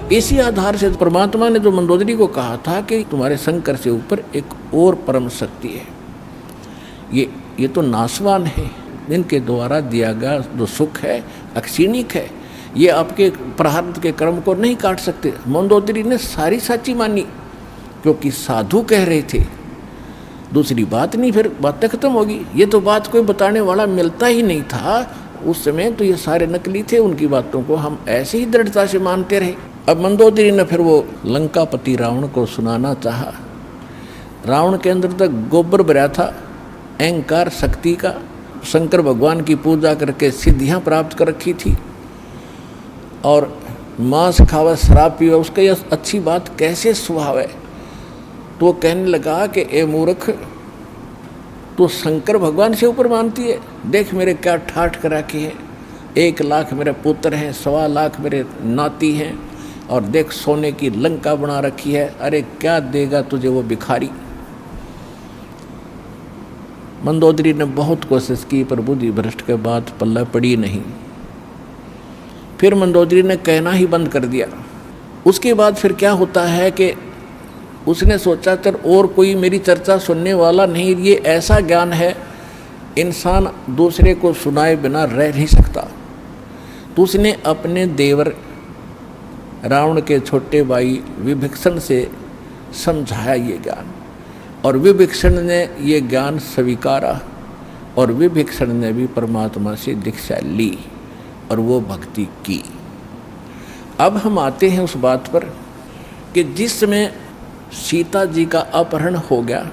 इसी आधार से परमात्मा ने जो मंदोदरी को कहा था कि तुम्हारे शंकर से ऊपर एक और परम शक्ति है, ये तो नाशवान है, इनके द्वारा दिया गया जो सुख है अक्षीणिक है, ये आपके प्रारब्ध के कर्म को नहीं काट सकते। मंदोदरी ने सारी साची मानी क्योंकि साधु कह रहे थे, दूसरी बात नहीं, फिर बातें खत्म होगी। ये तो बात कोई बताने वाला मिलता ही नहीं था उस समय, तो ये सारे नकली थे, उनकी बातों को हम ऐसे ही दृढ़ता से मानते रहे। अब मंदोदरी ने फिर वो लंकापति रावण को सुनाना चाहा। रावण के अंदर तक गोबर भरा था अहंकार शक्ति का, शंकर भगवान की पूजा करके सिद्धियां प्राप्त कर रखी थी और मांस खावा शराब पीवा उसका यह अच्छी बात कैसे स्वभाव है। तो कहने लगा कि ए मूर्ख, तो शंकर भगवान से ऊपर मानती है, देख मेरे क्या ठाठ करा के हैं, 1 लाख मेरे पुत्र हैं, 1.25 लाख मेरे नाती हैं, और देख सोने की लंका बना रखी है, अरे क्या देगा तुझे वो भिखारी। मंदोदरी ने बहुत कोशिश की पर बुद्धि भ्रष्ट के बाद पल्ला पड़ी नहीं। फिर मंदोदरी ने कहना ही बंद कर दिया। उसके बाद फिर क्या होता है कि उसने सोचा चल और कोई मेरी चर्चा सुनने वाला नहीं, ये ऐसा ज्ञान है इंसान दूसरे को सुनाए बिना रह नहीं सकता। तो उसने अपने देवर रावण के छोटे भाई विभीषण से समझाया ये ज्ञान, और विभीषण ने ये ज्ञान स्वीकारा और विभीषण ने भी परमात्मा से दीक्षा ली और वो भक्ति की। अब हम आते हैं उस बात पर कि जिस समय सीता जी का अपहरण हो गया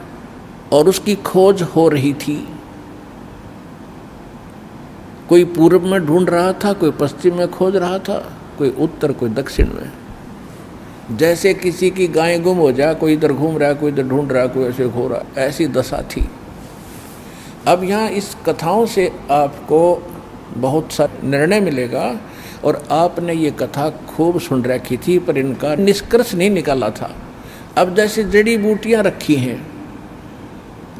और उसकी खोज हो रही थी, कोई पूर्व में ढूंढ रहा था, कोई पश्चिम में खोज रहा था, कोई उत्तर कोई दक्षिण में। जैसे किसी की गाय गुम हो जाए, कोई इधर घूम रहा है, कोई इधर ढूंढ रहा है, कोई ऐसे हो रहा, ऐसी दशा थी। अब यहाँ इस कथाओं से आपको बहुत सा निर्णय मिलेगा, और आपने ये कथा खूब सुन रखी थी पर इनका निष्कर्ष नहीं निकाला था। अब जैसे जड़ी बूटियाँ रखी हैं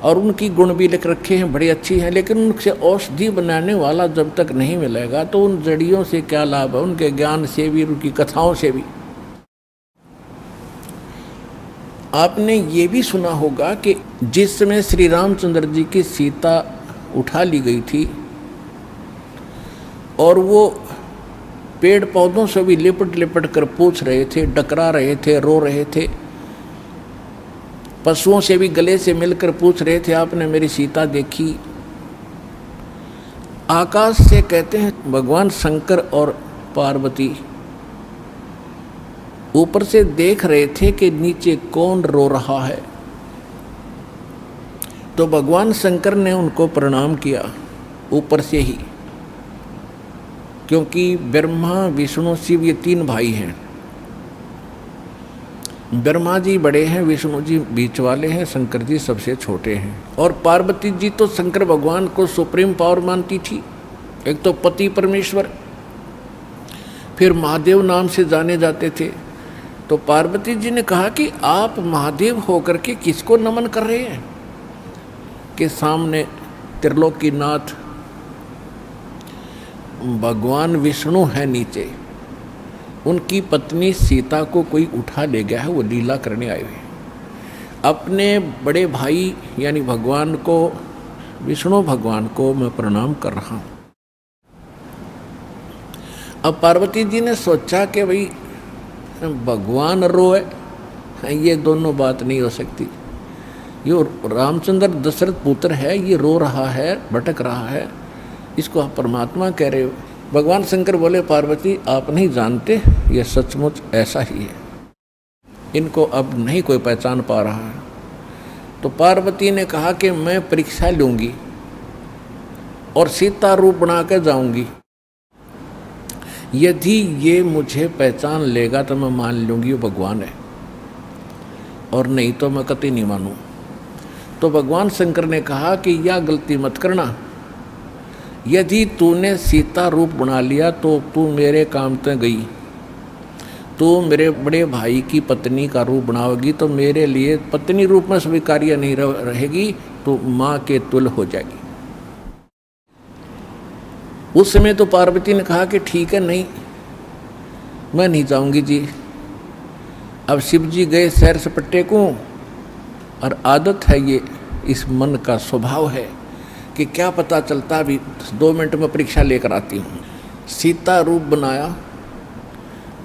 और उनकी गुण भी लिख रखे हैं, बड़ी अच्छी हैं, लेकिन उनसे औषधि बनाने वाला जब तक नहीं मिलेगा तो उन जड़ियों से क्या लाभ है, उनके ज्ञान से भी, उनकी कथाओं से भी। आपने ये भी सुना होगा कि जिस समय श्री रामचंद्र जी की सीता उठा ली गई थी और वो पेड़ पौधों से भी लिपट लिपट कर पूछ रहे थे, डकरा रहे थे, रो रहे थे, पशुओं से भी गले से मिलकर पूछ रहे थे आपने मेरी सीता देखी। आकाश से कहते हैं भगवान शंकर और पार्वती ऊपर से देख रहे थे कि नीचे कौन रो रहा है। तो भगवान शंकर ने उनको प्रणाम किया ऊपर से ही, क्योंकि ब्रह्मा विष्णु शिव ये 3 भाई हैं। ब्रह्मा जी बड़े हैं, विष्णु जी बीच वाले हैं, शंकर जी सबसे छोटे हैं। और पार्वती जी तो शंकर भगवान को सुप्रीम पावर मानती थी, एक तो पति परमेश्वर, फिर महादेव नाम से जाने जाते थे। तो पार्वती जी ने कहा कि आप महादेव होकर के किसको नमन कर रहे हैं, कि सामने त्रिलोकीनाथ भगवान विष्णु है, नीचे उनकी पत्नी सीता को कोई उठा ले गया है, वो लीला करने आए हुए। अपने बड़े भाई यानी भगवान को, विष्णु भगवान को मैं प्रणाम कर रहा हूँ। अब पार्वती जी ने सोचा कि भाई भगवान रोए, ये दोनों बात नहीं हो सकती। ये रामचंद्र दशरथ पुत्र है, ये रो रहा है, भटक रहा है, इसको आप परमात्मा कह रहे हो। भगवान शंकर बोले पार्वती आप नहीं जानते, ये सचमुच ऐसा ही है, इनको अब नहीं कोई पहचान पा रहा है। तो पार्वती ने कहा कि मैं परीक्षा लूँगी और सीता रूप बना कर जाऊँगी, यदि ये मुझे पहचान लेगा तो मैं मान लूँगी वो भगवान है, और नहीं तो मैं कतई नहीं मानूँ। तो भगवान शंकर ने कहा कि यह गलती मत करना, यदि तूने सीता रूप बना लिया तो तू मेरे काम तक गई, तू मेरे बड़े भाई की पत्नी का रूप बनाओगी तो मेरे लिए पत्नी रूप में स्वीकार्य नहीं रहेगी, तो माँ के तुल्य हो जाएगी। उस समय तो पार्वती ने कहा कि ठीक है, नहीं मैं नहीं जाऊंगी जी, अब शिव जी गए सैर सपट्टे को, और आदत है ये, इस मन का स्वभाव है कि क्या पता चलता, अभी 2 मिनट में परीक्षा लेकर आती हूँ। सीता रूप बनाया,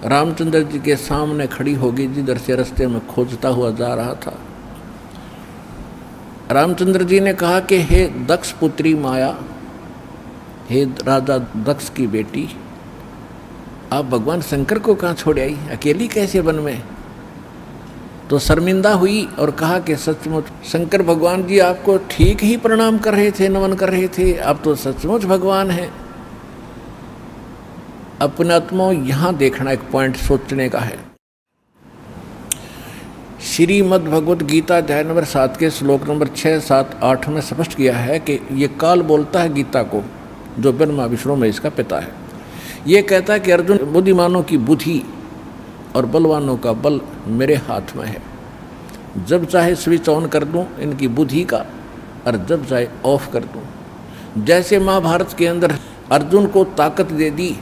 रामचंद्र जी के सामने खड़ी होगी, जिधर से रास्ते में खोजता हुआ जा रहा था। रामचंद्र जी ने कहा कि हे दक्ष पुत्री माया, हे राजा दक्ष की बेटी, आप भगवान शंकर को कहाँ छोड़ आई, अकेली कैसे वन में? तो शर्मिंदा हुई और कहा कि सचमुच शंकर भगवान जी आपको ठीक ही प्रणाम कर रहे थे, नमन कर रहे थे, आप तो सचमुच भगवान हैं। अपने आत्मा यहाँ देखना एक पॉइंट सोचने का है। श्रीमद् भगवत गीता अध्याय नंबर 7 के श्लोक नंबर 6, 7, 8 में स्पष्ट किया है कि ये काल बोलता है गीता को, जो ब्रह्मा विष्णु में इसका पिता है। ये कहता है कि अर्जुन, बुद्धिमानों की बुद्धि और बलवानों का बल मेरे हाथ में है। जब चाहे स्विच ऑन कर दूं इनकी बुद्धि का, और जब चाहे ऑफ कर दूं। जैसे महाभारत के अंदर अर्जुन को ताकत दे दी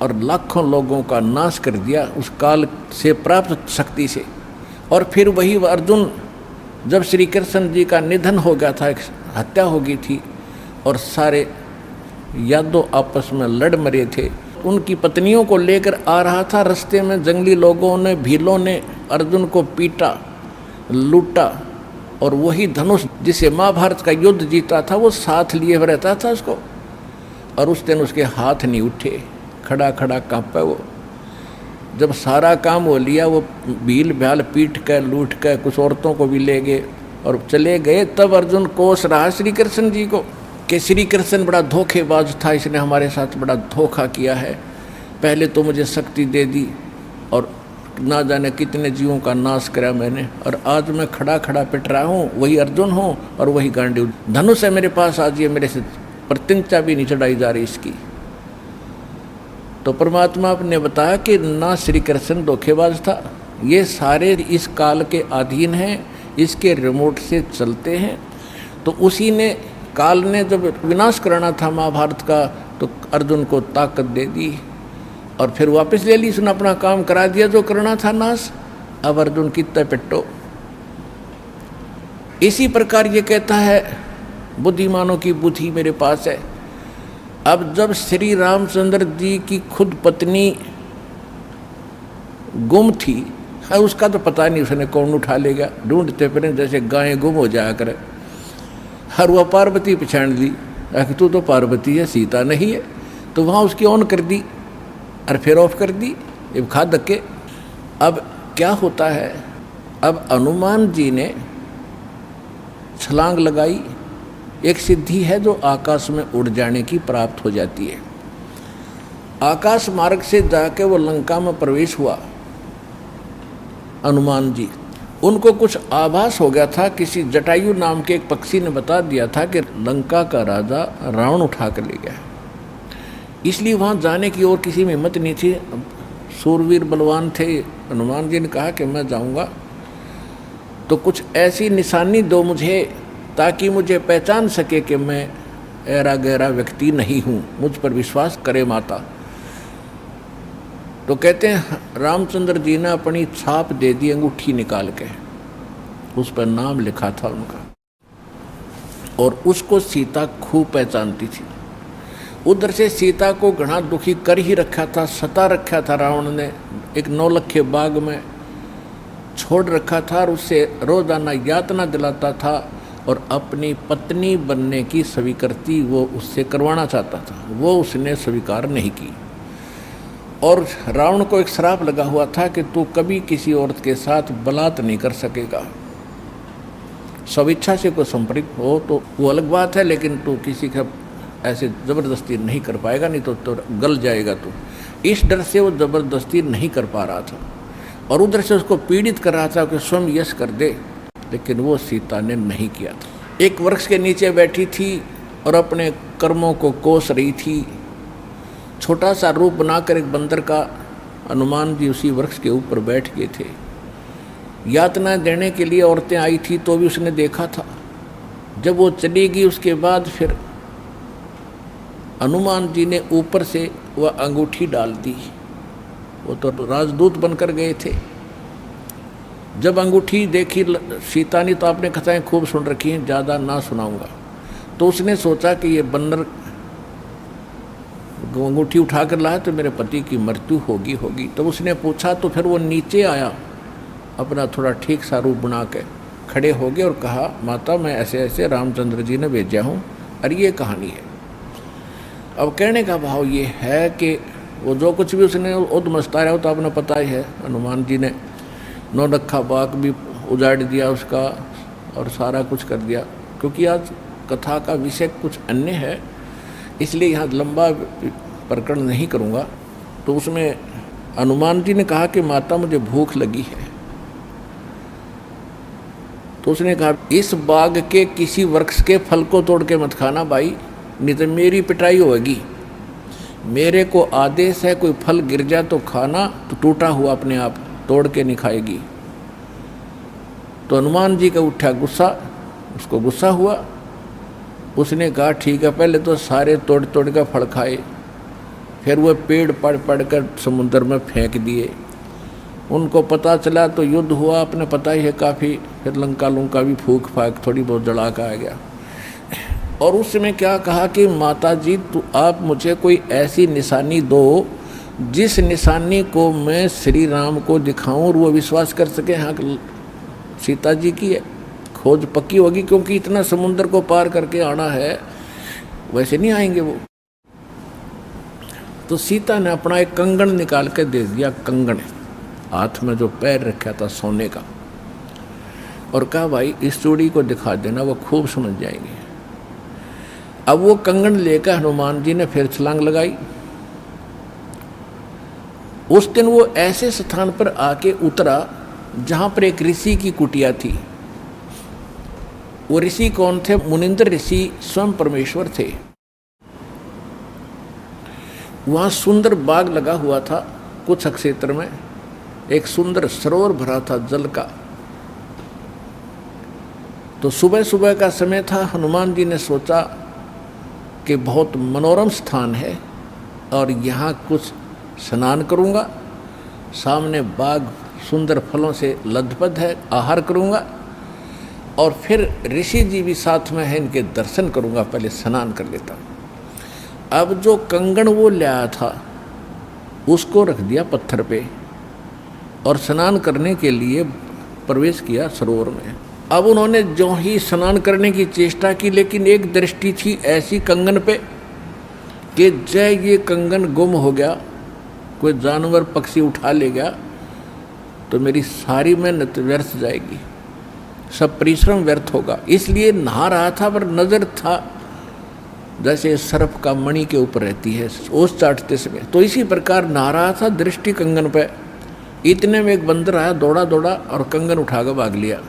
और लाखों लोगों का नाश कर दिया उस काल से प्राप्त शक्ति से, और फिर वही अर्जुन जब श्री कृष्ण जी का निधन हो गया था, हत्या हो गई थी, और सारे यादव आपस में लड़ मरे थे, उनकी पत्नियों को लेकर आ रहा था। रास्ते में जंगली लोगों ने, भीलों ने अर्जुन को पीटा, लूटा, और वही धनुष जिसे महाभारत का युद्ध जीता था वो साथ लिए हुए रहता था उसको, और उस दिन उसके हाथ नहीं उठे, खड़ा खड़ा कांपा वो। जब सारा काम हो लिया, वो भील भ्याल पीट कर लूट कर कुछ औरतों को भी ले गए और चले गए, तब अर्जुन कोस रहा श्री कृष्ण जी को कि श्री कृष्ण बड़ा धोखेबाज था, इसने हमारे साथ बड़ा धोखा किया है। पहले तो मुझे शक्ति दे दी और ना जाने कितने जीवों का नाश करा मैंने, और आज मैं खड़ा खड़ा पिट रहा हूँ, वही अर्जुन हूँ और वही गांडीव धनुष है मेरे पास, आज ये मेरे से प्रतिंचा भी नहीं चढ़ाई जा रही इसकी। तो परमात्मा ने बताया कि ना श्री कृष्ण धोखेबाज था, ये सारे इस काल के अधीन हैं, इसके रिमोट से चलते हैं। तो उसी ने, काल ने जब विनाश करना था महाभारत का, तो अर्जुन को ताकत दे दी और फिर वापस ले ली, उसने अपना काम करा दिया जो करना था नाश। अब अर्जुन कितना पिट्टो। इसी प्रकार ये कहता है बुद्धिमानों की बुद्धि मेरे पास है। अब जब श्री रामचंद्र जी की खुद पत्नी गुम थी, उसका तो पता नहीं उसने कौन उठा लेगा, ढूंढते फिर जैसे गायें गुम हो जाया करे। हर वह पार्वती पहचान ली, तू तो पार्वती है, सीता नहीं है, तो वहाँ उसकी ऑन कर दी और फिर ऑफ कर दी, ये खा धक्के। अब क्या होता है, अब हनुमान जी ने छलांग लगाई, एक सिद्धि है जो आकाश में उड़ जाने की प्राप्त हो जाती है। आकाश मार्ग से जाके वो लंका में प्रवेश हुआ हनुमान जी। उनको कुछ आभास हो गया था, किसी जटायु नाम के एक पक्षी ने बता दिया था कि लंका का राजा रावण उठा कर ले गया, इसलिए वहाँ जाने की और किसी में हिम्मत नहीं थी। सूरवीर बलवान थे, हनुमान जी ने कहा कि मैं जाऊँगा तो कुछ ऐसी निशानी दो मुझे ताकि मुझे पहचान सके कि मैं ऐरा गहरा व्यक्ति नहीं हूँ, मुझ पर विश्वास करे माता। तो कहते हैं रामचंद्र जी ने अपनी छाप दे दी, अंगूठी निकाल के, उस पर नाम लिखा था उनका, और उसको सीता खूब पहचानती थी। उधर से सीता को घना दुखी कर ही रखा था, सता रखा था रावण ने, एक नौलखे बाग में छोड़ रखा था और उससे रोजाना यातना दिलाता था और अपनी पत्नी बनने की स्वीकृति वो उससे करवाना चाहता था, वो उसने स्वीकार नहीं की। और रावण को एक श्राप लगा हुआ था कि तू कभी किसी औरत के साथ बलात् नहीं कर सकेगा, स्वेच्छा से कोई संपर्क हो तो वो अलग बात है, लेकिन तू किसी का ऐसे ज़बरदस्ती नहीं कर पाएगा, नहीं तो गल जाएगा तू। इस डर से वो ज़बरदस्ती नहीं कर पा रहा था और उधर से उसको पीड़ित कर रहा था कि स्वयं यश कर दे, लेकिन वो सीता ने नहीं किया था। एक वृक्ष के नीचे बैठी थी और अपने कर्मों को कोस रही थी। छोटा सा रूप बनाकर एक बंदर का हनुमान जी उसी वृक्ष के ऊपर बैठ गए थे। यातना देने के लिए औरतें आई थी तो भी उसने देखा था। जब वो चली गई उसके बाद फिर हनुमान जी ने ऊपर से वह अंगूठी डाल दी। वो तो राजदूत बनकर गए थे, जब अंगूठी देखी सीता ने तो आपने कथाएं खूब सुन रखी हैं, ज़्यादा ना सुनाऊंगा। तो उसने सोचा कि ये बन्नर अंगूठी उठा कर लाया तो मेरे पति की मृत्यु होगी। तो उसने पूछा, तो फिर वो नीचे आया, अपना थोड़ा ठीक सा रूप बना के खड़े हो गए और कहा, माता मैं ऐसे ऐसे रामचंद्र जी ने भेजा हूँ और ये कहानी है। अब कहने का भाव ये है कि वो जो कुछ भी उसने उद्मस्ताया हो तो आपने पता ही है, हनुमान जी ने नौलखा बाग भी उजाड़ दिया उसका और सारा कुछ कर दिया। क्योंकि आज कथा का विषय कुछ अन्य है, इसलिए यहाँ लंबा प्रकरण नहीं करूँगा। तो उसमें हनुमान जी ने कहा कि माता मुझे भूख लगी है। तो उसने कहा, इस बाग के किसी वृक्ष के फल को तोड़ के मत खाना भाई, नहीं तो मेरी पिटाई होगी। मेरे को आदेश है, कोई फल गिर जाए तो खाना, तो टूटा हुआ अपने आप तोड़ के नहीं खाएगी। तो हनुमान जी का उठा गुस्सा, उसको गुस्सा हुआ। उसने कहा ठीक है, पहले तो सारे तोड़ तोड़ कर फल खाए, फिर वो पेड़ पड़ कर समुद्र में फेंक दिए। उनको पता चला तो युद्ध हुआ, अपने पता ही है काफ़ी, फिर लंका भी फूक फाक थोड़ी बहुत जला का आ गया। और उसमें क्या कहा कि माता जी तो आप मुझे कोई ऐसी निशानी दो जिस निशानी को मैं श्री राम को दिखाऊं और वो विश्वास कर सके हाँ सीता जी की है, खोज पक्की होगी। क्योंकि इतना समुद्र को पार करके आना है, वैसे नहीं आएंगे वो। तो सीता ने अपना एक कंगन निकाल के दे दिया, कंगन हाथ में जो पैर रखा था सोने का, और कहा भाई इस चूड़ी को दिखा देना, वो खूब समझ जाएंगे। अब वो कंगन लेकर हनुमान जी ने फिर छलांग लगाई। उस दिन वो ऐसे स्थान पर आके उतरा जहां पर एक ऋषि की कुटिया थी। वो ऋषि कौन थे? मुनिंद्र ऋषि स्वयं परमेश्वर थे। वहां सुंदर बाग लगा हुआ था, कुछ क्षेत्र में एक सुंदर सरोवर भरा था जल का। तो सुबह सुबह का समय था। हनुमान जी ने सोचा कि बहुत मनोरम स्थान है और यहाँ कुछ स्नान करूँगा, सामने बाग सुंदर फलों से लदपद है, आहार करूँगा और फिर ऋषि जी भी साथ में हैं, इनके दर्शन करूँगा, पहले स्नान कर लेता हूँ। अब जो कंगन वो लाया था उसको रख दिया पत्थर पे और स्नान करने के लिए प्रवेश किया सरोवर में। अब उन्होंने जो ही स्नान करने की चेष्टा की, लेकिन एक दृष्टि थी ऐसी कंगन पे कि जय ये कंगन गुम हो गया, कोई जानवर पक्षी उठा ले गया तो मेरी सारी मेहनत व्यर्थ जाएगी, सब परिश्रम व्यर्थ होगा। इसलिए नहा रहा था पर नज़र था जैसे सर्प का मणि के ऊपर रहती है ओस चाटते समय, तो इसी प्रकार नहा रहा था, दृष्टि कंगन पे। इतने में एक बंदर आया, दौड़ा दौड़ा और कंगन उठाकर भाग लिया।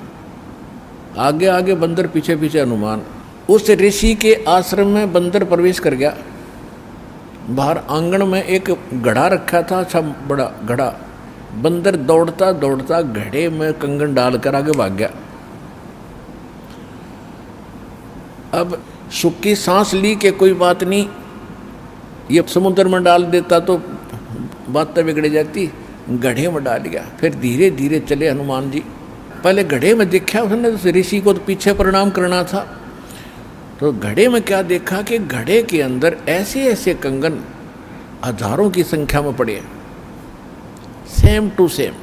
आगे आगे बंदर, पीछे पीछे हनुमान। उस ऋषि के आश्रम में बंदर प्रवेश कर गया। बाहर आंगन में एक घड़ा रखा था, अच्छा बड़ा घड़ा। बंदर दौड़ता दौड़ता घड़े में कंगन डालकर आगे भाग गया। अब सुखी सांस ली कि कोई बात नहीं, ये समुद्र में डाल देता तो बात बिगड़ जाती, घड़े में डाल गया। फिर धीरे धीरे चले हनुमान जी। पहले घड़े में देखा उसने, ऋषि को तो पीछे प्रणाम करना था, तो घड़े में क्या देखा कि घड़े के अंदर ऐसे ऐसे कंगन हजारों की संख्या में पड़े, सेम टू सेम।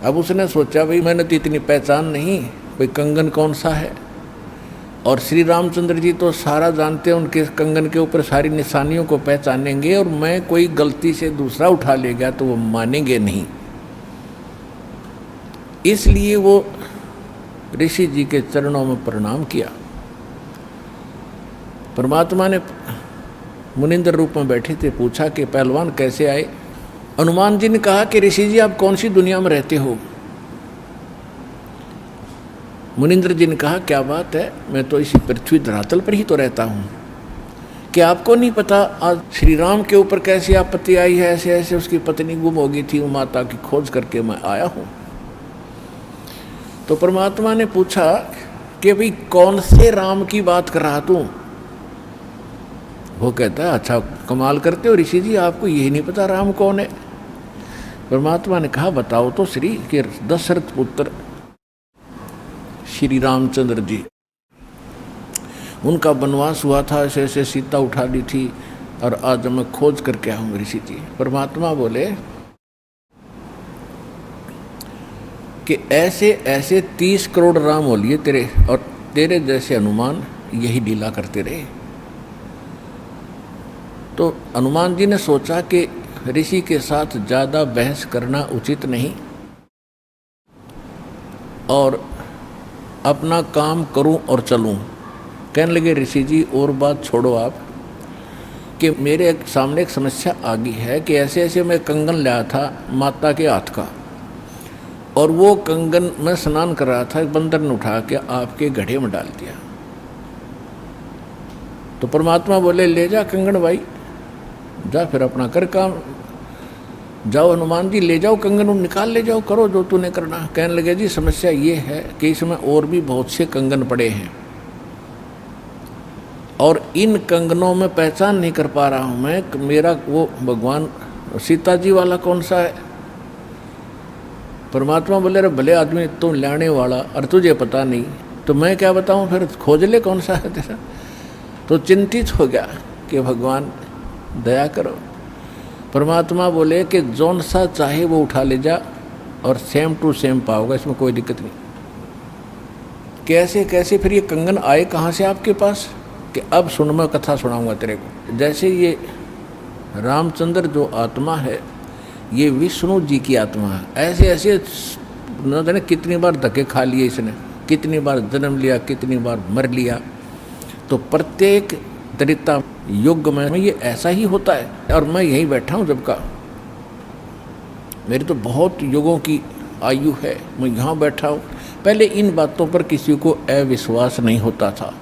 अब उसने सोचा भाई मैंने तो इतनी पहचान नहीं, कोई कंगन कौन सा है। और श्री रामचंद्र जी तो सारा जानते हैं, उनके कंगन के ऊपर सारी निशानियों को पहचानेंगे, और मैं कोई गलती से दूसरा उठा ले गया तो वो मानेंगे नहीं। इसलिए वो ऋषि जी के चरणों में प्रणाम किया। परमात्मा ने मुनिंद्र रूप में बैठे थे, पूछा कि पहलवान कैसे आए। हनुमान जी ने कहा कि ऋषि जी आप कौन सी दुनिया में रहते हो। मुनिंद्र जी ने कहा क्या बात है, मैं तो इसी पृथ्वी धरातल पर ही तो रहता हूँ, कि आपको नहीं पता आज श्री राम के ऊपर कैसी आपत्ति आई है, ऐसे ऐसे उसकी पत्नी गुम हो गई थी, वो माता की खोज करके मैं आया हूँ। तो परमात्मा ने पूछा कि भाई कौन से राम की बात कर रहा तू। वो कहता है अच्छा कमाल करते हो ऋषि जी, आपको यही नहीं पता राम कौन है। परमात्मा ने कहा बताओ तो श्री के दशरथ पुत्र श्री रामचंद्र जी, उनका वनवास हुआ था, ऐसे ऐसे सीता उठा ली थी और आज मैं खोज करके आऊँ ऋषि जी। परमात्मा बोले कि ऐसे ऐसे 30 करोड़ राम हो लिए तेरे, और तेरे जैसे हनुमान यही लीला करते रहे। तो हनुमान जी ने सोचा कि ऋषि के साथ ज़्यादा बहस करना उचित नहीं और अपना काम करूं और चलूं। कहने लगे ऋषि जी और बात छोड़ो आप, कि मेरे सामने एक समस्या आ गई है कि ऐसे ऐसे मैं कंगन लाया था माता के हाथ का, और वो कंगन मैं स्नान कर रहा था, एक बंदर ने उठा के आपके घड़े में डाल दिया। तो परमात्मा बोले ले जा कंगन भाई, जा फिर अपना कर काम, जाओ हनुमान जी ले जाओ कंगन, निकाल ले जाओ, करो जो तूने करना। कहने लगे जी समस्या ये है कि इसमें और भी बहुत से कंगन पड़े हैं और इन कंगनों में पहचान नहीं कर पा रहा हूँ मैं, मेरा वो भगवान सीता जी वाला कौन सा है। परमात्मा बोले रे भले आदमी तुम लाने वाला और तुझे पता नहीं तो मैं क्या बताऊँ, फिर खोज ले कौन सा है तेरा। तो चिंतित हो गया कि भगवान दया करो। परमात्मा बोले कि जौन सा चाहे वो उठा ले जा और सेम टू सेम पाओगे, इसमें कोई दिक्कत नहीं। कैसे कैसे फिर ये कंगन आए कहाँ से आपके पास, कि अब सुन मैं कथा सुनाऊंगा तेरे को। जैसे ये रामचंद्र जो आत्मा है ये विष्णु जी की आत्मा है, ऐसे ऐसे न जाने कितनी बार धक्के खा लिए इसने, कितनी बार जन्म लिया, कितनी बार मर लिया। तो प्रत्येक त्रेता युग में ये ऐसा ही होता है। और मैं यहीं बैठा हूँ जब का, मेरी तो बहुत युगों की आयु है, मैं यहाँ बैठा हूँ। पहले इन बातों पर किसी को अविश्वास नहीं होता था।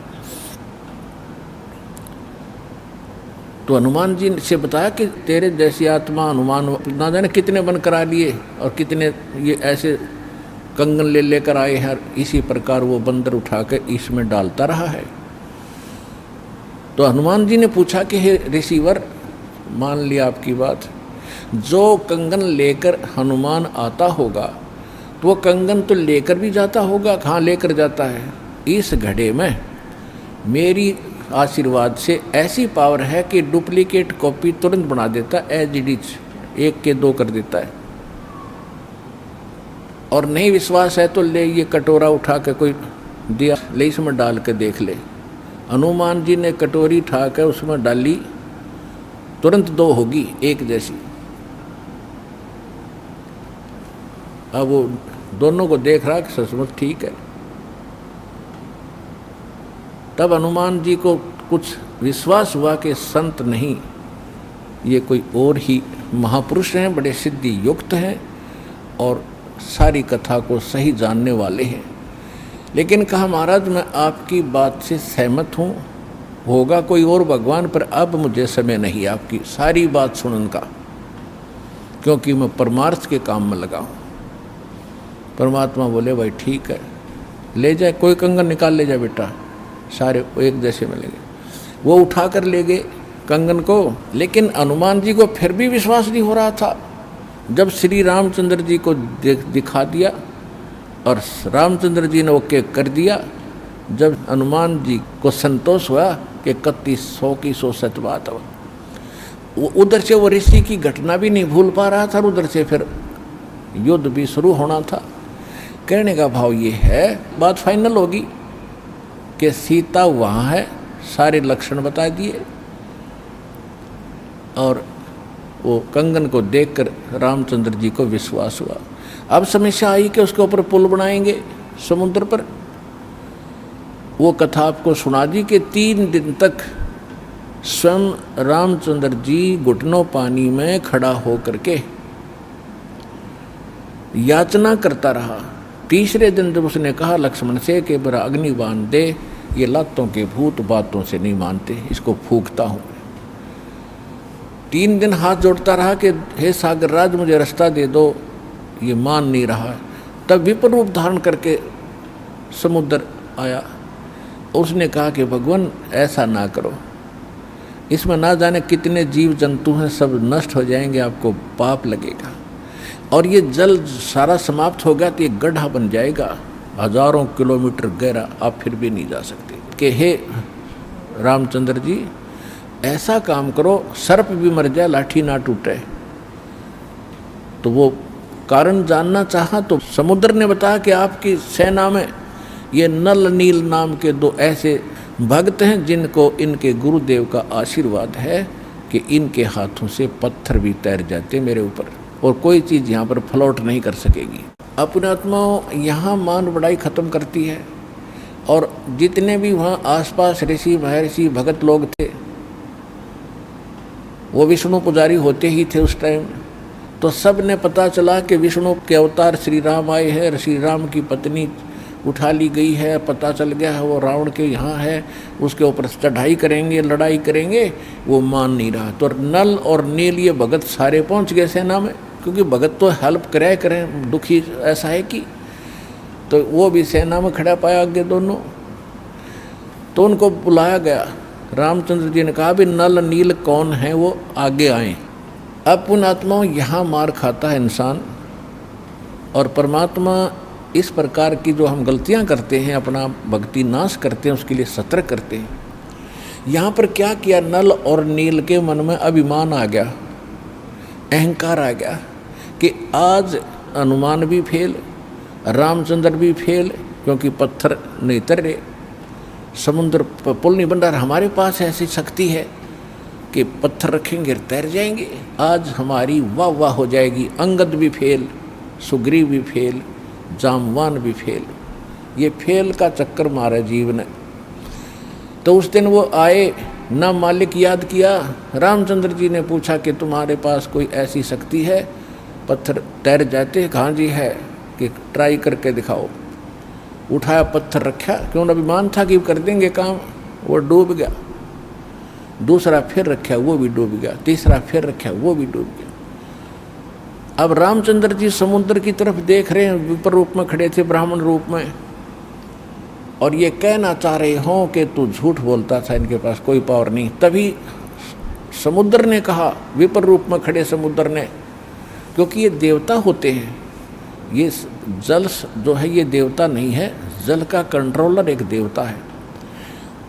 तो हनुमान जी से बताया कि तेरे जैसी आत्मा हनुमान ना जाने कितने बन करा लिए और कितने ये ऐसे कंगन ले लेकर आए हैं, इसी प्रकार वो बंदर उठा कर इसमें डालता रहा है। तो हनुमान जी ने पूछा कि हे ऋषिवर, मान लिया आपकी बात, जो कंगन लेकर हनुमान आता होगा तो वो कंगन तो लेकर भी जाता होगा, कहाँ लेकर जाता है, इस घड़े में मेरी आशीर्वाद से ऐसी पावर है कि डुप्लीकेट कॉपी तुरंत बना देता, एज इट इज 1 के 2 कर देता है। और नहीं विश्वास है तो ले ये कटोरा उठा के कोई दिया ले इसमें डाल के देख ले। हनुमान जी ने कटोरी उठा कर उसमें डाली, तुरंत 2 होगी, 1 जैसी। अब वो दोनों को देख रहा कि सचमुच ठीक है। तब हनुमान जी को कुछ विश्वास हुआ कि संत नहीं, ये कोई और ही महापुरुष हैं, बड़े सिद्धि युक्त हैं और सारी कथा को सही जानने वाले हैं। लेकिन कहा महाराज मैं आपकी बात से सहमत हूँ, होगा कोई और भगवान, पर अब मुझे समय नहीं आपकी सारी बात सुनने का, क्योंकि मैं परमार्थ के काम में लगा हूँ। परमात्मा बोले भाई ठीक है, ले जाए, कोई कंगन निकाल ले जाए बेटा, सारे एक जैसे मिलेंगे। वो उठा कर ले गए कंगन को। लेकिन हनुमान जी को फिर भी विश्वास नहीं हो रहा था। जब श्री रामचंद्र जी को दिखा दिया और रामचंद्र जी ने ओके कर दिया, जब हनुमान जी को संतोष हुआ कि 3100 की 100 सत बात हो, उधर से वो ऋषि की घटना भी नहीं भूल पा रहा था, उधर से फिर युद्ध भी शुरू होना था। कहने का भाव ये है, बात फाइनल होगी कि सीता वहाँ है, सारे लक्षण बता दिए, और वो कंगन को देखकर रामचंद्र जी को विश्वास हुआ। अब समस्या आई कि उसके ऊपर पुल बनाएंगे समुद्र पर। वो कथा आपको सुना दी कि 3 दिन तक स्वयं रामचंद्र जी घुटनों पानी में खड़ा होकर के याचना करता रहा। तीसरे दिन जब उसने कहा लक्ष्मण से कि बरा अग्नि बांध दे, ये लातों के भूत बातों से नहीं मानते, इसको फूंकता हूँ। 3 दिन हाथ जोड़ता रहा कि हे सागर राज मुझे रास्ता दे दो, ये मान नहीं रहा। तब विपर रूप धारण करके समुद्र आया। उसने कहा कि भगवान ऐसा ना करो, इसमें ना जाने कितने जीव जंतु हैं, सब नष्ट हो जाएंगे, आपको पाप लगेगा। और ये जल सारा समाप्त हो गया तो ये गड्ढा बन जाएगा हजारों किलोमीटर गहरा, आप फिर भी नहीं जा सकते। कि हे रामचंद्र जी, ऐसा काम करो सर्प भी मर जाए लाठी ना टूटे। तो वो कारण जानना चाहा तो समुद्र ने बताया कि आपकी सेना में ये नल नील नाम के 2 ऐसे भक्त हैं जिनको इनके गुरुदेव का आशीर्वाद है कि इनके हाथों से पत्थर भी तैर जाते मेरे ऊपर और कोई चीज़ यहाँ पर फ्लोट नहीं कर सकेगी। अपने आत्माओं यहाँ मान बढ़ाई खत्म करती है। और जितने भी वहाँ आसपास ऋषि महर्षि भगत लोग थे, वो विष्णु पुजारी होते ही थे उस टाइम। तो सब ने पता चला कि विष्णु के अवतार श्री राम आए हैं, श्री राम की पत्नी उठा ली गई है, पता चल गया है वो रावण के यहाँ है, उसके ऊपर चढ़ाई करेंगे, लड़ाई करेंगे। वो मान नहीं रहा। तो नल और नील ये भगत सारे पहुँच गए सेना में, क्योंकि भगत तो हेल्प करें, दुखी ऐसा है कि। तो वो भी सेना में खड़ा पाया आगे दोनों। तो उनको बुलाया गया। रामचंद्र जी ने कहा भी नल नील कौन है, वो आगे आए। अब पुण्यात्माओं यहाँ मार खाता है इंसान, और परमात्मा इस प्रकार की जो हम गलतियाँ करते हैं, अपना भक्ति नाश करते हैं, उसके लिए सतर्क करते हैं। यहाँ पर क्या किया, नल और नील के मन में अभिमान आ गया, अहंकार आ गया कि आज हनुमान भी फेल, रामचंद्र भी फेल, क्योंकि पत्थर नहीं तर रहे, समुद्र पुल नहीं बन रहा। हमारे पास ऐसी शक्ति है कि पत्थर रखेंगे तैर जाएंगे, आज हमारी वाह वाह हो जाएगी। अंगद भी फेल, सुग्रीव भी फेल, जामवान भी फेल। ये फेल का चक्कर मारा जीव ने। तो उस दिन वो आए, ना मालिक याद किया। रामचंद्र जी ने पूछा कि तुम्हारे पास कोई ऐसी शक्ति है पत्थर तैर जाते? कहाँ जी है, कि ट्राई करके दिखाओ। उठाया, पत्थर रखा, क्यों अभिमान था कि कर देंगे काम, वो डूब गया। दूसरा फिर रखा, वो भी डूब गया। तीसरा फिर रखा, वो भी डूब गया। अब रामचंद्र जी समुद्र की तरफ देख रहे हैं, विपर रूप में खड़े थे, ब्राह्मण रूप में, और ये कहना चाह रहे हों कि तू झूठ बोलता था, इनके पास कोई पावर नहीं। तभी समुद्र ने कहा, विपर रूप में खड़े समुद्र ने, क्योंकि ये देवता होते हैं, ये जल जो है ये देवता नहीं है, जल का कंट्रोलर एक देवता है,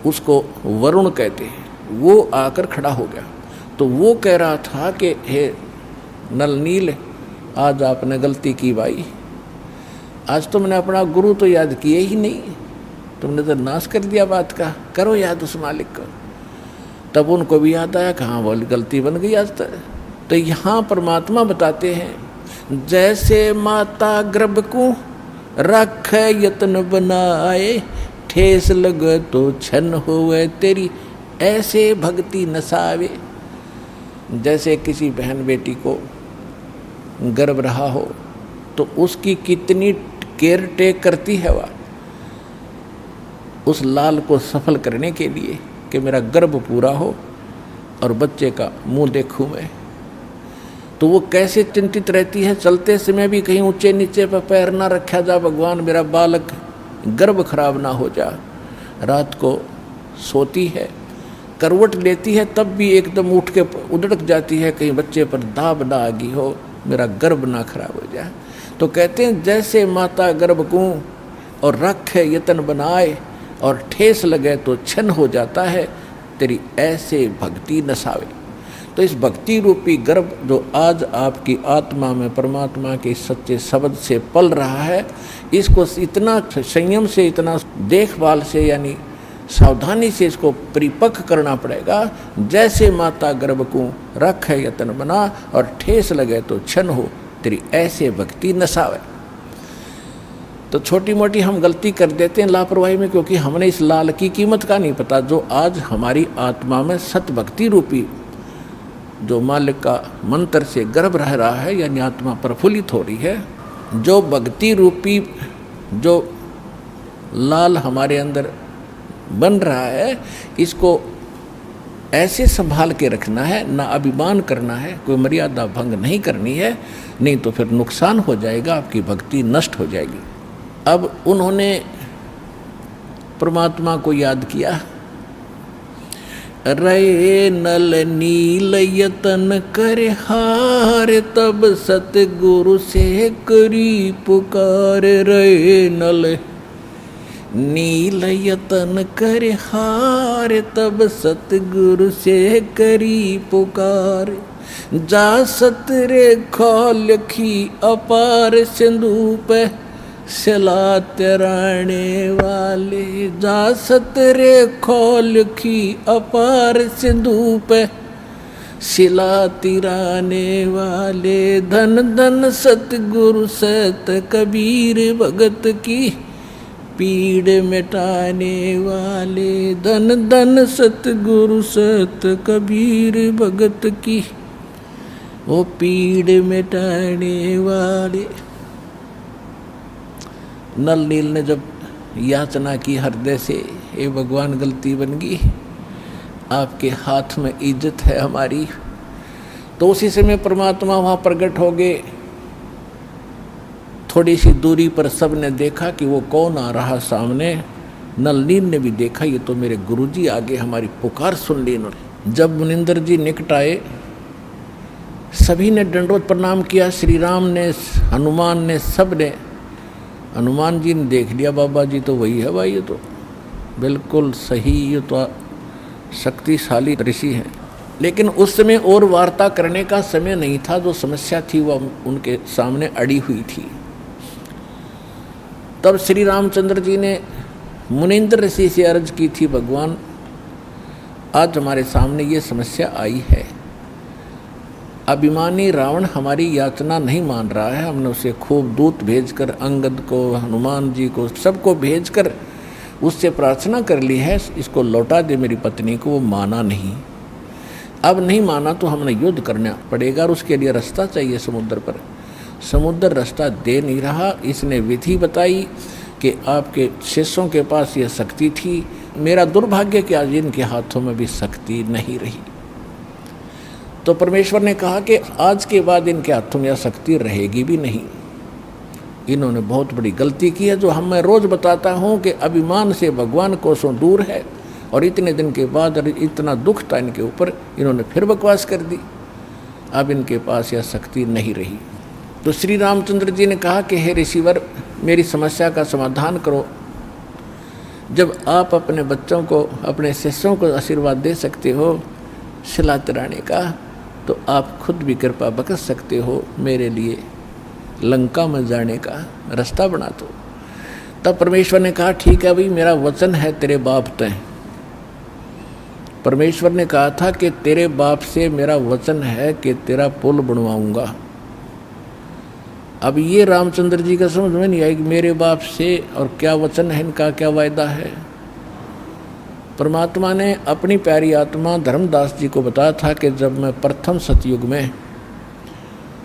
उसको वरुण कहते हैं। वो आकर खड़ा हो गया। तो वो कह रहा था कि हे नल नील, आज आपने गलती की भाई, आज तुमने अपना गुरु तो याद किए ही नहीं, तुमने तो नाश कर दिया बात का। करो याद उस मालिक को। तब उनको भी याद आया, कहाँ बोल गलती बन गई आज तक। तो यहाँ परमात्मा बताते हैं, जैसे माता गर्भ को रख यत्न बनाए, ठेस लगे तो छन होवे तेरी ऐसे भक्ति नसावे। जैसे किसी बहन बेटी को गर्भ रहा हो तो उसकी कितनी केयर टेक करती है वह उस लाल को सफल करने के लिए कि मेरा गर्भ पूरा हो और बच्चे का मुंह देखूं मैं। तो वो कैसे चिंतित रहती है, चलते समय भी कहीं ऊंचे नीचे पर पैर ना रखा जा, भगवान मेरा बालक गर्भ खराब ना हो जा। रात को सोती है, करवट लेती है, तब भी एकदम उठ के उधड़क जाती है, कहीं बच्चे पर दाब ना आ गई हो, मेरा गर्भ ना खराब हो जाए। तो कहते हैं जैसे माता गर्भ को और रख है यतन बनाए और ठेस लगे तो छन हो जाता है, तेरी ऐसे भक्ति नसावे। तो इस भक्ति रूपी गर्भ जो आज आपकी आत्मा में परमात्मा के सच्चे शब्द से पल रहा है, इसको इतना संयम से, इतना देखभाल से, यानी सावधानी से इसको परिपक्व करना पड़ेगा। जैसे माता गर्भ को रख है यतन बना और ठेस लगे तो छन हो, तेरी ऐसे भक्ति नसावे। तो छोटी मोटी हम गलती कर देते हैं लापरवाही में, क्योंकि हमने इस लाल की कीमत का नहीं पता, जो आज हमारी आत्मा में सत भक्ति रूपी जो मालिक का मंत्र से गर्भ रह रहा है, यानी आत्मा प्रफुल्लित हो रही है, जो भक्ति रूपी जो लाल हमारे अंदर बन रहा है, इसको ऐसे संभाल के रखना है, ना अभिमान करना है, कोई मर्यादा भंग नहीं करनी है, नहीं तो फिर नुकसान हो जाएगा, आपकी भक्ति नष्ट हो जाएगी। अब उन्होंने परमात्मा को याद किया रहे नल नील यतन करे हार, तब सतगुरु से करी पुकार। रहे नल नील यतन करे हार, तब सतगुरु से करी पुकार। जा सतरे खोलखी अपार, सिंधु पे सिला तिराने वाले। जा सतरे खोलखी अपार, सिंधु पे सिला तिराने वाले। धन धन सतगुरु सत कबीर, भगत की पीड़ मिटाने वाले। धन धन सतगुरु सत कबीर, भगत की वो पीड़ मिटाने वाले। नल नील ने जब याचना की हृदय से, हे भगवान गलती बन गई, आपके हाथ में इज्जत है हमारी, तो उसी समय परमात्मा वहाँ प्रकट हो गए। थोड़ी सी दूरी पर सब ने देखा कि वो कौन आ रहा सामने। नल नील ने भी देखा, ये तो मेरे गुरुजी आगे, हमारी पुकार सुन ली इन्होंने। जब मुनिंदर जी निकट आए, सभी ने दंडवत प्रणाम किया। श्री राम ने, हनुमान ने, सब ने। हनुमान जी ने देख लिया, बाबा जी तो वही है भाई, ये तो बिल्कुल सही, ये तो शक्तिशाली ऋषि हैं। लेकिन उस समय और वार्ता करने का समय नहीं था। जो समस्या थी वह उनके सामने अड़ी हुई थी। तब श्री रामचंद्र जी ने मुनिंद्र ऋषि से अर्ज की थी, भगवान आज हमारे सामने ये समस्या आई है। अभिमानी रावण हमारी याचना नहीं मान रहा है। हमने उसे खूब दूत भेजकर, अंगद को, हनुमान जी को, सबको भेजकर उससे प्रार्थना कर ली है, इसको लौटा दे मेरी पत्नी को। वो माना नहीं। अब नहीं माना तो हमने युद्ध करना पड़ेगा और उसके लिए रास्ता चाहिए समुद्र पर। समुद्र रास्ता दे नहीं रहा। इसने विधि बताई कि आपके शिष्यों के पास यह शक्ति थी। मेरा दुर्भाग्य कि आज इनके हाथों में भी शक्ति नहीं रही। तो परमेश्वर ने कहा कि आज के बाद इनके हाथों में यह शक्ति रहेगी भी नहीं। इन्होंने बहुत बड़ी गलती की है, जो मैं रोज़ बताता हूँ कि अभिमान से भगवान कोसों दूर है। और इतने दिन के बाद इतना दुख था इनके ऊपर, इन्होंने फिर बकवास कर दी। अब इनके पास यह शक्ति नहीं रही। तो श्री रामचंद्र जी ने कहा कि हे ऋषिवर, मेरी समस्या का समाधान करो। जब आप अपने बच्चों को, अपने शिष्यों को आशीर्वाद दे सकते हो सिला तिराने का, तो आप खुद भी कृपा बख्श सकते हो, मेरे लिए लंका में जाने का रास्ता बना दो। तब परमेश्वर ने कहा ठीक है भाई, मेरा वचन है तेरे बाप तय। परमेश्वर ने कहा था कि तेरे बाप से मेरा वचन है कि तेरा पुल बनवाऊंगा। अब ये रामचंद्र जी का समझ में नहीं आई कि मेरे बाप से और क्या वचन है इनका, क्या वायदा है। परमात्मा ने अपनी प्यारी आत्मा धर्मदास जी को बताया था कि जब मैं प्रथम सतयुग में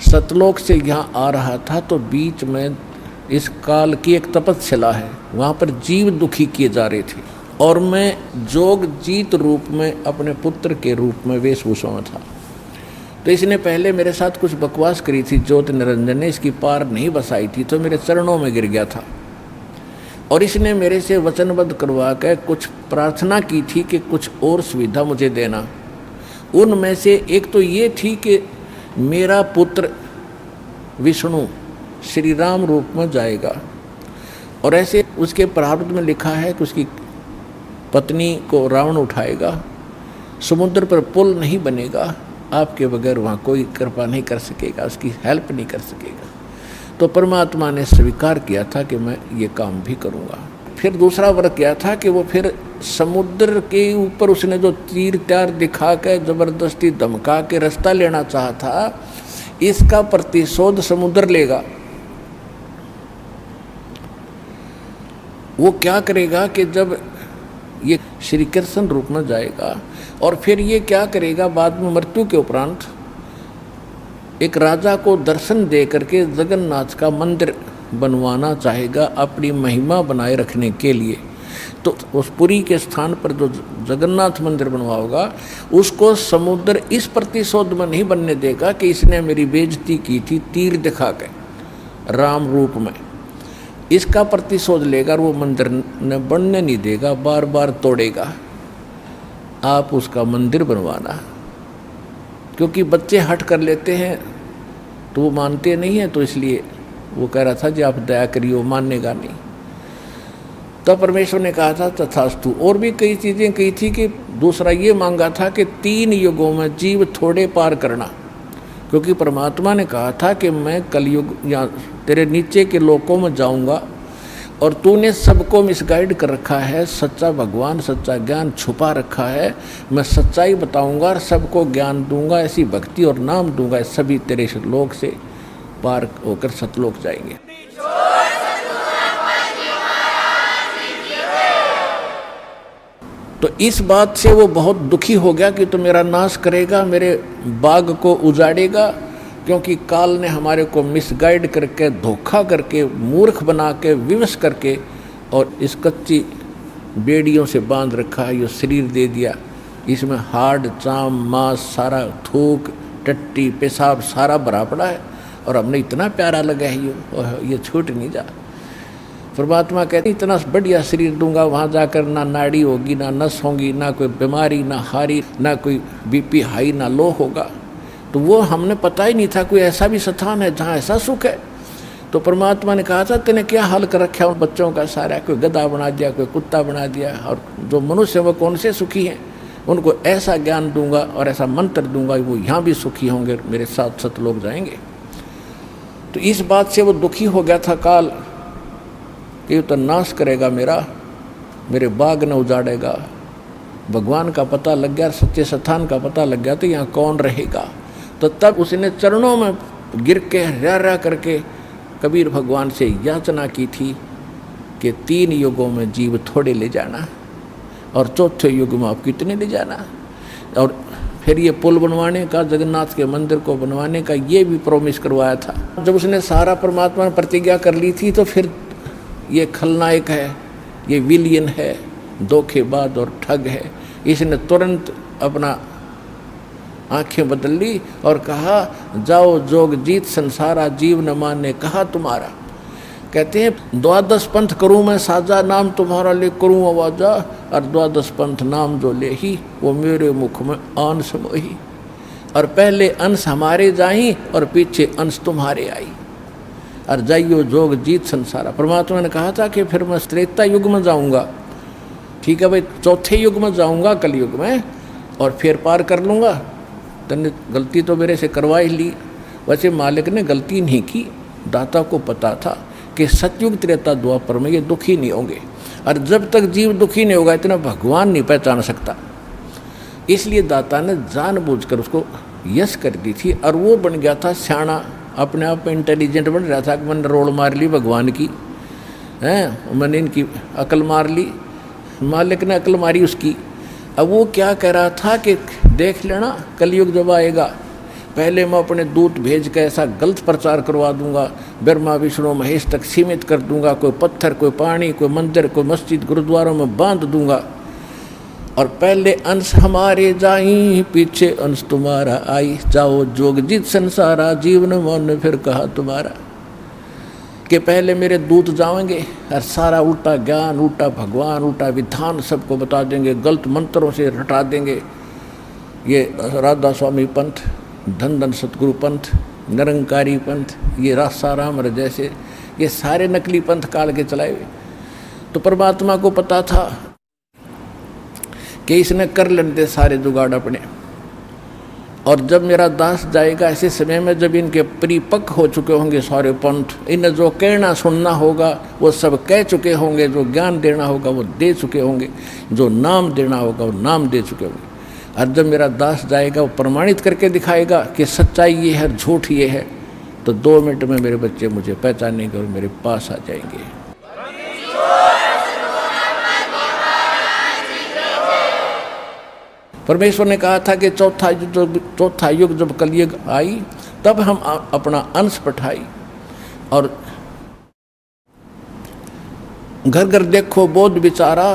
सतलोक से यहाँ आ रहा था, तो बीच में इस काल की एक तपस्या है, वहाँ पर जीव दुखी किए जा रहे थे और मैं जोग जीत रूप में अपने पुत्र के रूप में वेशभूषा में था। तो इसने पहले मेरे साथ कुछ बकवास करी थी, ज्योत निरंजन ने इसकी पार नहीं बसाई थी, तो मेरे चरणों में गिर गया था। और इसने मेरे से वचनबद्ध करवा कर कुछ प्रार्थना की थी कि कुछ और सुविधा मुझे देना। उनमें से एक तो ये थी कि मेरा पुत्र विष्णु श्री राम रूप में जाएगा, और ऐसे उसके प्रारब्ध में लिखा है कि उसकी पत्नी को रावण उठाएगा, समुद्र पर पुल नहीं बनेगा, आपके बगैर वहाँ कोई कृपा नहीं कर सकेगा, उसकी हेल्प नहीं कर सकेगा। तो परमात्मा ने स्वीकार किया था कि मैं ये काम भी करूँगा। फिर दूसरा वर्ग किया था कि वो फिर समुद्र के ऊपर उसने जो तीर त्यार दिखा के ज़बरदस्ती धमका के रास्ता लेना चाहा था, इसका प्रतिशोध समुद्र लेगा। वो क्या करेगा कि जब ये श्री कृष्ण रूप में जाएगा और फिर ये क्या करेगा, बाद में मृत्यु के उपरांत एक राजा को दर्शन दे करके जगन्नाथ का मंदिर बनवाना चाहेगा अपनी महिमा बनाए रखने के लिए। तो उस पुरी के स्थान पर जो जगन्नाथ मंदिर बनवाओगा, उसको समुद्र इस प्रतिशोध में नहीं बनने देगा कि इसने मेरी बेइज्जती की थी तीर दिखा के राम रूप में। इसका प्रतिशोध लेगा और वो मंदिर न बनने नहीं देगा, बार बार तोड़ेगा। आप उसका मंदिर बनवाना। क्योंकि बच्चे हट कर लेते हैं तो वो मानते नहीं हैं, तो इसलिए वो कह रहा था जी आप दया करिए, वो मानेगा नहीं। तब परमेश्वर ने कहा था तथास्तु। और भी कई चीज़ें कही थी कि दूसरा ये मांगा था कि 3 युगों में जीव थोड़े पार करना, क्योंकि परमात्मा ने कहा था कि मैं कलयुग या तेरे नीचे के लोकों में जाऊंगा और तूने सबको मिसगाइड कर रखा है, सच्चा भगवान सच्चा ज्ञान छुपा रखा है, मैं सच्चाई बताऊंगा और सबको ज्ञान दूंगा, ऐसी भक्ति और नाम दूंगा, सभी तेरे लोक से पार होकर सतलोक जाएंगे। तो इस बात से वो बहुत दुखी हो गया कि तो मेरा नाश करेगा, मेरे बाग को उजाड़ेगा, क्योंकि काल ने हमारे को मिसगाइड करके, धोखा करके, मूर्ख बना के, विवश करके और इस कच्ची बेड़ियों से बांध रखा है, ये शरीर दे दिया, इसमें हाड़ चाम मांस सारा, थूक टट्टी पेशाब सारा भरा पड़ा है और हमने इतना प्यारा लगा है ये छूट नहीं जा। परमात्मा कहते इतना बढ़िया शरीर दूंगा, वहाँ जाकर ना नाड़ी होगी, ना नस होगी, ना कोई बीमारी, ना हारी, ना कोई बीपी हाई, ना लो होगा। तो वो हमने पता ही नहीं था कोई ऐसा भी स्थान है जहाँ ऐसा सुख है। तो परमात्मा ने कहा था तेने क्या हाल कर रखा उन बच्चों का सारा, कोई गधा बना दिया, कोई कुत्ता बना दिया, और जो मनुष्य वो कौन से सुखी हैं, उनको ऐसा ज्ञान दूंगा और ऐसा मंत्र दूंगा वो यहाँ भी सुखी होंगे, मेरे साथ सतलोक जाएंगे। तो इस बात से वो दुखी हो गया था काल कि तो नाश करेगा मेरे बाग न उजाड़ेगा। भगवान का पता लग गया, सच्चे स्थान का पता लग गया तो यहाँ कौन रहेगा। तो तब उसने चरणों में गिर के रा करके कबीर भगवान से याचना की थी कि 3 युगों में जीव थोड़े ले जाना और चौथे युग में आप कितने ले जाना। और फिर ये पुल बनवाने का, जगन्नाथ के मंदिर को बनवाने का ये भी प्रॉमिस करवाया था। जब उसने सारा परमात्मा ने प्रतिज्ञा कर ली थी तो फिर ये खलनायक है, ये विलियन है, धोखेबाज और ठग है, इसने तुरंत अपना आंखें बदल ली और कहा जाओ जोग जीत संसारा, जीव न माने कहा तुम्हारा। कहते हैं 12 पंथ करूँ मैं साजा, नाम तुम्हारा ले करूँ आवाजा, और 12 पंथ नाम जो ले ही वो मेरे मुख में अंश मोही। और पहले अंश हमारे जाई और पीछे अंश तुम्हारे आई, और जाइयो जोग जीत संसारा। परमात्मा ने कहा था कि फिर मैं त्रेता युग में जाऊंगा, ठीक है भाई, चौथे युग में जाऊंगा कलयुग में और फिर पार कर लूँगा। तूने गलती तो मेरे से करवा ही ली। वैसे मालिक ने गलती नहीं की, दाता को पता था कि सतयुग त्रेता द्वापर में ये दुखी नहीं होंगे, और जब तक जीव दुखी नहीं होगा इतना भगवान नहीं पहचान सकता। इसलिए दाता ने जानबूझकर उसको यश कर दी थी, और वो बन गया था सियाना, अपने आप में इंटेलिजेंट बन रहा था कि मैंने रोड़ मार ली भगवान की, हैं मैंने इनकी अकल मार ली, मालिक ने अकल मारी उसकी। अब वो क्या कह रहा था कि देख लेना कलयुग जब आएगा, पहले मैं अपने दूत भेज कर ऐसा गलत प्रचार करवा दूंगा, ब्रह्मा विष्णु महेश तक सीमित कर दूंगा, कोई पत्थर कोई पानी कोई मंदिर कोई मस्जिद गुरुद्वारों में बांध दूंगा, और पहले अंश हमारे जाई पीछे अंश तुम्हारा आई, जाओ जोग जीत संसारा, जीवन मन फिर कहा तुम्हारा। कि पहले मेरे दूत जाएंगे और सारा उल्टा ज्ञान, उल्टा भगवान, उल्टा विधान सबको बता देंगे, गलत मंत्रों से रटा देंगे। ये राधा स्वामी पंथ, धन धन सतगुरु पंथ, निरंकारी पंथ, ये रासाराम जैसे ये सारे नकली पंथ काल के चलाए हुए। तो परमात्मा को पता था कि इसने कर लेते सारे जुगाड़ अपने, और जब मेरा दास जाएगा ऐसे समय में जब इनके परिपक्व हो चुके होंगे सारे पंथ, इन्हें जो कहना सुनना होगा वो सब कह चुके होंगे, जो ज्ञान देना होगा वो दे चुके होंगे, जो नाम देना होगा वो नाम दे चुके होंगे। और जब मेरा दास जाएगा वो प्रमाणित करके दिखाएगा कि सच्चाई ये है, झूठ ये है, तो 2 मिनट में मेरे बच्चे मुझे पहचानेंगे और मेरे पास आ जाएंगे। परमेश्वर ने कहा था कि चौथा युग जब कलयुग आई तब हम अपना अंश पठाई, और घर घर देखो बोध विचारा,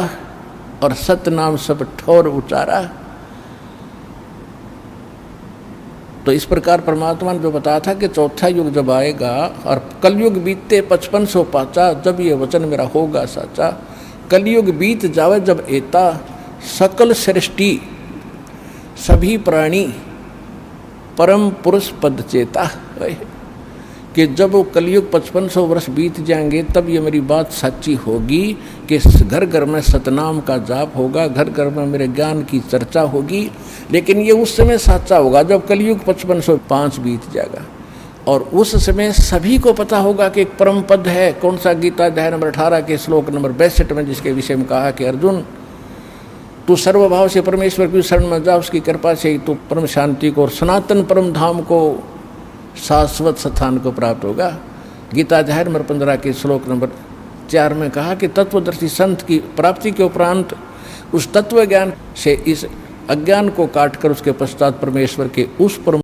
और सत नाम सब ठोर उचारा। तो इस प्रकार परमात्मा ने जो बताया था कि चौथा युग जब आएगा और कलयुग बीतते 5500 पाचा, जब ये वचन मेरा होगा साचा। कलयुग बीत जावे जब एता, सकल सृष्टि सभी प्राणी परम पुरुष पद चेता, कि जब वो कलयुग 5500 वर्ष बीत जाएंगे तब ये मेरी बात सच्ची होगी कि घर घर में सतनाम का जाप होगा, घर घर में मेरे ज्ञान की चर्चा होगी। लेकिन ये उस समय सच्चा होगा जब कलयुग 5505 बीत जाएगा, और उस समय सभी को पता होगा कि एक परम पद है। कौन सा? गीता अध्याय नंबर 18 के श्लोक नंबर 62 में, जिसके विषय में कहा कि अर्जुन तू सर्वभाव से परमेश्वर की शरण में जा, उसकी कृपा से तू परम शांति को और सनातन परम धाम को, शाश्वत स्थान को प्राप्त होगा। गीता अध्याय नंबर 15 के श्लोक नंबर 4 में कहा कि तत्वदर्शी संत की प्राप्ति के उपरांत उस तत्व ज्ञान से इस अज्ञान को काटकर उसके पश्चात परमेश्वर के उस परम